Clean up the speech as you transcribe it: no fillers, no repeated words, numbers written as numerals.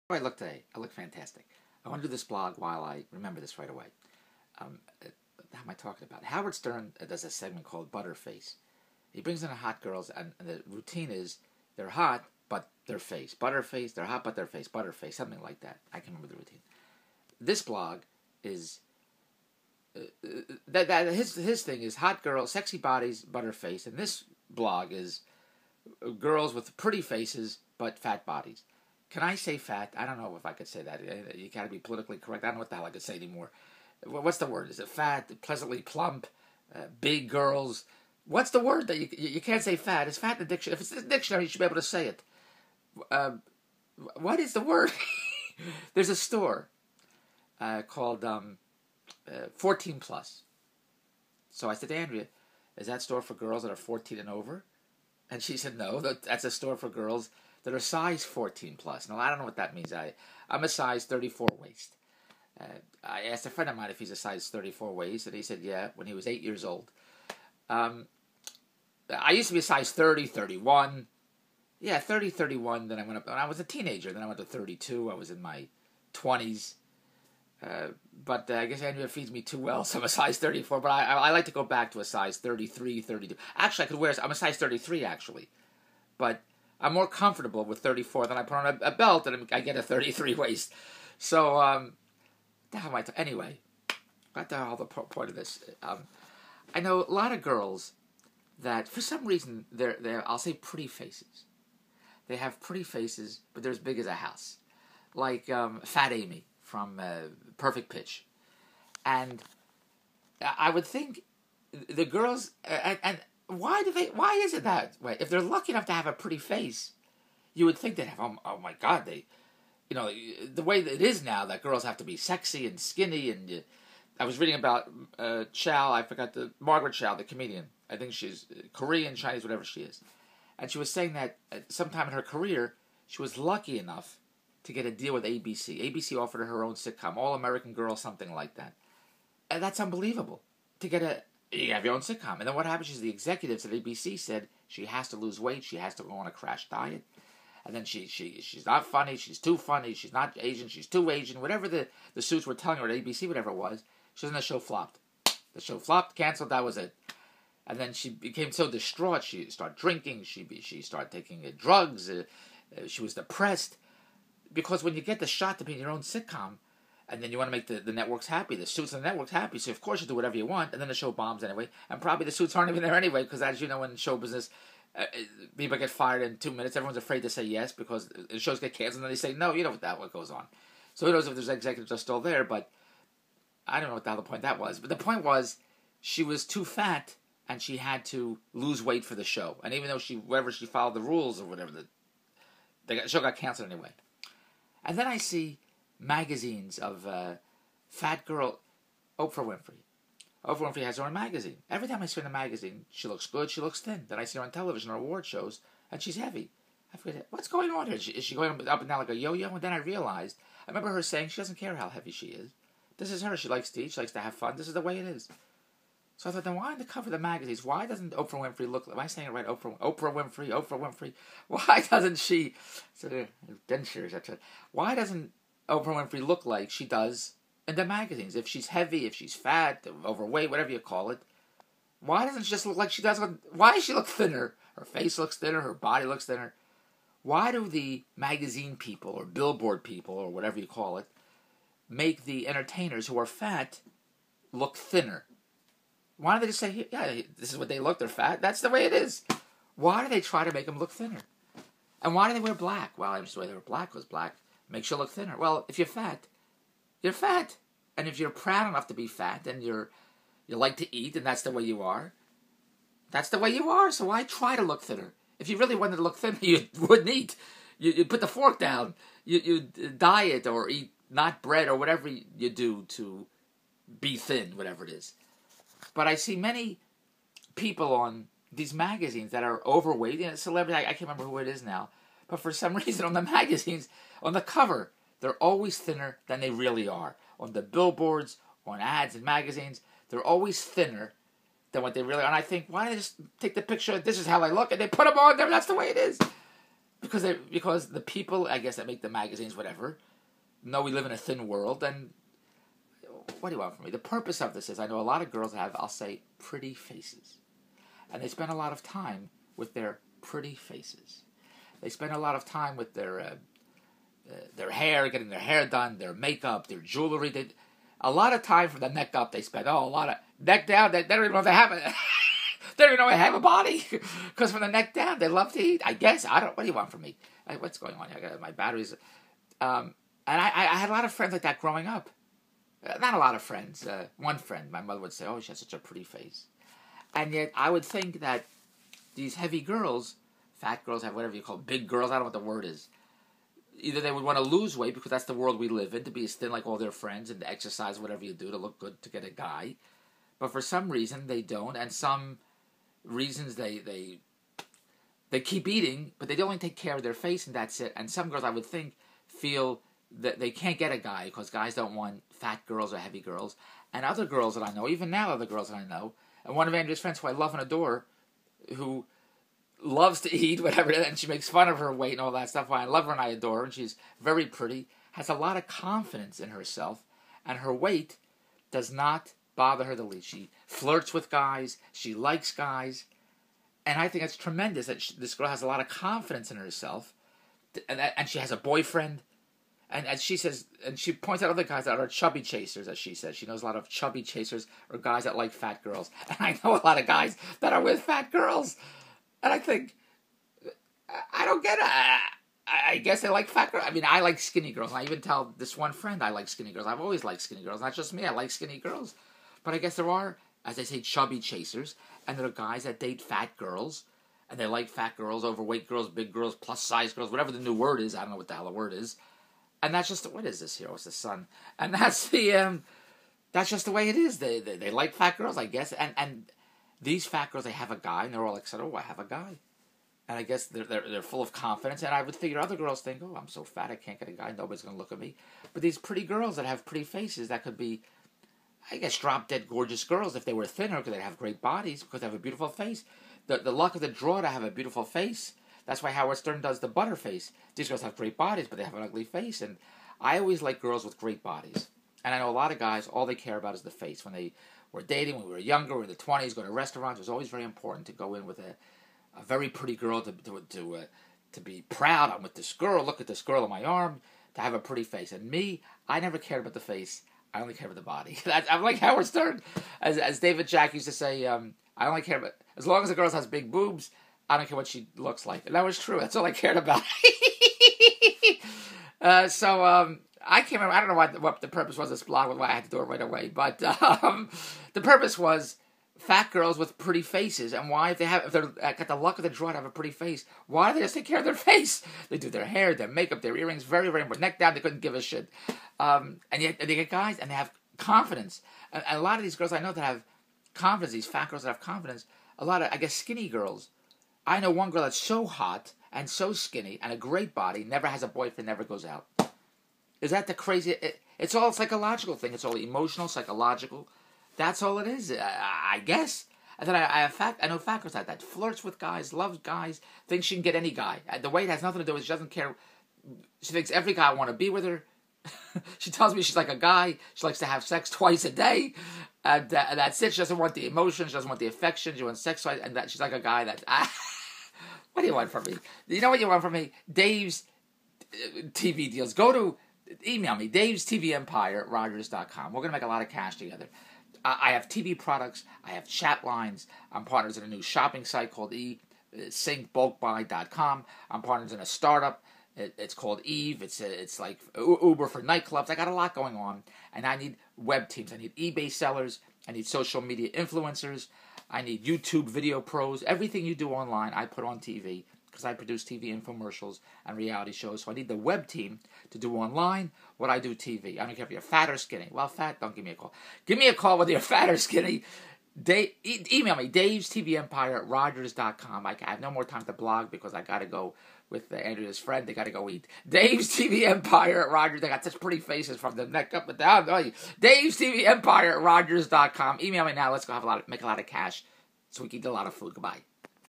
Oh, I look today. I look fantastic. I want to do this blog while I remember this right away. How am I talking about? Howard Stern does a segment called Butterface. He brings in hot girls, and the routine is they're hot, but their face. Butterface, they're hot, but their face. Butterface, something like that. I can remember the routine. This blog is his thing is hot girls, sexy bodies, butterface, and this blog is girls with pretty faces but fat bodies. Can I say fat? I don't know if I could say that. You got to be politically correct. I don't know what the hell I could say anymore. What's the word? Is it fat, pleasantly plump, big girls? What's the word that you can't say fat? It's fat in the dictionary. If it's in the dictionary, you should be able to say it. What is the word? There's a store called 14 Plus. So I said to Andrea, is that store for girls that are 14 and over? And she said, no, that's a store for girls that are size 14 plus. Now, I don't know what that means. I'm a size 34 waist. I asked a friend of mine if he's a size 34 waist, and he said, yeah, when he was 8 years old. I used to be a size 30, 31. Yeah, 30, 31. Then I went up, when I was a teenager. Then I went to 32. I was in my 20s. But I guess Andrea feeds me too well, so I'm a size 34. But I like to go back to a size 33, 32. Actually, I'm a size 33, actually. But I'm more comfortable with 34 than I put on a belt, and I get a 33 waist. So, anyway, got to the whole point of this. I know a lot of girls that, for some reason, they're I'll say pretty faces. They have pretty faces, but they're as big as a house. Like Fat Amy from Perfect Pitch. And I would think the girls, and why is it that way? If they're lucky enough to have a pretty face, you would think they'd have, oh my God, the way that it is now, that girls have to be sexy and skinny, and I was reading about Margaret Chow, the comedian. I think she's Korean, Chinese, whatever she is. And she was saying that sometime in her career, she was lucky enough to get a deal with ABC. ABC offered her own sitcom, All American Girl, something like that. And that's unbelievable. You have your own sitcom. And then what happens is the executives at ABC said she has to lose weight, she has to go on a crash diet. And then she's not funny, she's too funny, she's not Asian, she's too Asian, whatever the suits were telling her at ABC, whatever it was. The show flopped. The show flopped, canceled, that was it. And then she became so distraught, she started drinking, she started taking drugs, she was depressed. Because when you get the shot to be in your own sitcom, and then you want to make the networks happy, the suits and the networks happy, so of course you do whatever you want, and then the show bombs anyway, and probably the suits aren't even there anyway, because as you know, in show business, people get fired in 2 minutes, everyone's afraid to say yes, because the shows get canceled, and then they say no, you know what goes on. So who knows if those executives are still there, but I don't know what the other point that was. But the point was, she was too fat, and she had to lose weight for the show, and even though wherever she followed the rules or whatever, the show got canceled anyway. And then I see magazines of fat girl, Oprah Winfrey. Oprah Winfrey has her own magazine. Every time I see her in the magazine, she looks good, she looks thin. Then I see her on television or award shows, and she's heavy. I forget, what's going on here? Is she going up and down like a yo-yo? And then I realized, I remember her saying she doesn't care how heavy she is. This is her. She likes to eat, she likes to have fun. This is the way it is. So I thought, then why on the cover of the magazines? Why doesn't Oprah Winfrey look? Am I saying it right? Oprah Winfrey. Why doesn't she? Dentures. Why doesn't Oprah Winfrey look like she does in the magazines? If she's heavy, if she's fat, overweight, whatever you call it, why doesn't she just look like she does? Why does she look thinner? Her face looks thinner. Her body looks thinner. Why do the magazine people or billboard people or whatever you call it make the entertainers who are fat look thinner? Why don't they just say, yeah, this is what they look, they're fat, that's the way it is. Why do they try to make them look thinner? And why do they wear black? Well, just the way they wear black was black makes you look thinner. Well, if you're fat, you're fat. And if you're proud enough to be fat and you like to eat and that's the way you are, that's the way you are. So why try to look thinner? If you really wanted to look thinner, you wouldn't eat. You'd put the fork down. You'd diet or eat not bread or whatever you do to be thin, whatever it is. But I see many people on these magazines that are overweight. Celebrity, I can't remember who it is now. But for some reason on the magazines, on the cover, they're always thinner than they really are. On the billboards, on ads and magazines, they're always thinner than what they really are. And I think, why don't they just take the picture, this is how I look, and they put them on there, that's the way it is. because the people, I guess, that make the magazines, whatever, know we live in a thin world, and what do you want from me? The purpose of this is I know a lot of girls that have, I'll say, pretty faces. And they spend a lot of time with their pretty faces. They spend a lot of time with their hair, getting their hair done, their makeup, their jewelry. A lot of time from the neck up they spend. Oh, a lot of neck down. They don't even know if they have it. They don't even know I have a body. Because from the neck down, they love to eat. I guess. What do you want from me? What's going on? I got my batteries. And I had a lot of friends like that growing up. Not a lot of friends. One friend, my mother would say, oh, she has such a pretty face. And yet I would think that these heavy girls, fat girls, have whatever you call it, big girls, I don't know what the word is. Either they would want to lose weight because that's the world we live in, to be as thin like all their friends and to exercise whatever you do to look good to get a guy. But for some reason they don't, and some reasons they keep eating, but they only take care of their face and that's it. And some girls, I would think, feel that they can't get a guy because guys don't want fat girls or heavy girls. And other girls that I know, even now other girls that I know, and one of Andrea's friends who I love and adore, who loves to eat, whatever, and she makes fun of her weight and all that stuff. Why I love her and I adore her, and she's very pretty, has a lot of confidence in herself, and her weight does not bother her the least. She flirts with guys, she likes guys, and I think it's tremendous that this girl has a lot of confidence in herself, and she has a boyfriend. And she says, and she points out other guys that are chubby chasers, as she says. She knows a lot of chubby chasers or guys that like fat girls. And I know a lot of guys that are with fat girls. And I think, I don't get it. I guess they like fat girls. I mean, I like skinny girls. And I even tell this one friend I like skinny girls. I've always liked skinny girls. Not just me, I like skinny girls. But I guess there are, as I say, chubby chasers. And there are guys that date fat girls. And they like fat girls, overweight girls, big girls, plus size girls, whatever the new word is. I don't know what the hell the word is. And that's just, what is this here? What's the sun? And that's that's just the way it is. They like fat girls, I guess. And these fat girls, they have a guy, and they're all excited. Oh, I have a guy. And I guess they're full of confidence. And I would figure other girls think, oh, I'm so fat, I can't get a guy. Nobody's going to look at me. But these pretty girls that have pretty faces, that could be, I guess, drop-dead gorgeous girls if they were thinner, because they have great bodies, because they have a beautiful face. The luck of the draw to have a beautiful face. That's why Howard Stern does the butter face. These girls have great bodies, but they have an ugly face. And I always like girls with great bodies. And I know a lot of guys, all they care about is the face. When they were dating, when we were younger, we were in the 20s, go to restaurants, it was always very important to go in with a very pretty girl to be proud. I'm with this girl, look at this girl on my arm, to have a pretty face. And me, I never cared about the face. I only cared about the body. I'm like Howard Stern. As David Jack used to say, I only care about, as long as the girl has big boobs, I don't care what she looks like. And that was true. That's all I cared about. I can't remember. I don't know what the purpose was of this blog, why I had to do it right away. But the purpose was fat girls with pretty faces. And why, if they're got the luck of the draw to have a pretty face, why do they just take care of their face? They do their hair, their makeup, their earrings, very, very important. Neck down, they couldn't give a shit. And yet they get guys, and they have confidence. And a lot of these girls I know that have confidence, these fat girls that have confidence, a lot of, I guess, skinny girls. I know one girl that's so hot and so skinny and a great body, never has a boyfriend, never goes out. Is that the crazy? It's all a psychological thing. It's all emotional, psychological. That's all it is, I guess. And then I know fat girls like that. Flirts with guys, loves guys, thinks she can get any guy. The weight has nothing to do with it. She doesn't care. She thinks every guy want to be with her. She tells me she's like a guy. She likes to have sex twice a day. And that's it. She doesn't want the emotion. She doesn't want the affection. She wants sex twice. And she's like a guy that... What do you want from me? You know what you want from me? Dave's TV deals. Email me, Dave's TV Empire at Rogers.com. We're going to make a lot of cash together. I have TV products. I have chat lines. I'm partners in a new shopping site called syncbulkbuy.com. I'm partners in a startup. It's called Eve. It's like Uber for nightclubs. I got a lot going on. And I need web teams. I need eBay sellers. I need social media influencers. I need YouTube video pros. Everything you do online, I put on TV because I produce TV infomercials and reality shows. So I need the web team to do online what I do TV. I don't care if you're fat or skinny. Well, fat, don't give me a call. Give me a call whether you're fat or skinny. Email me, Dave's TV Empire at Rogers.com. I have no more time to blog because I got to go with Andrea's friend. They got to go eat. Dave's TV Empire at Rogers. They got such pretty faces from the neck up and down. Dave's TV Empire at Rogers.com. Email me now. Let's go make a lot of cash so we can eat a lot of food. Goodbye.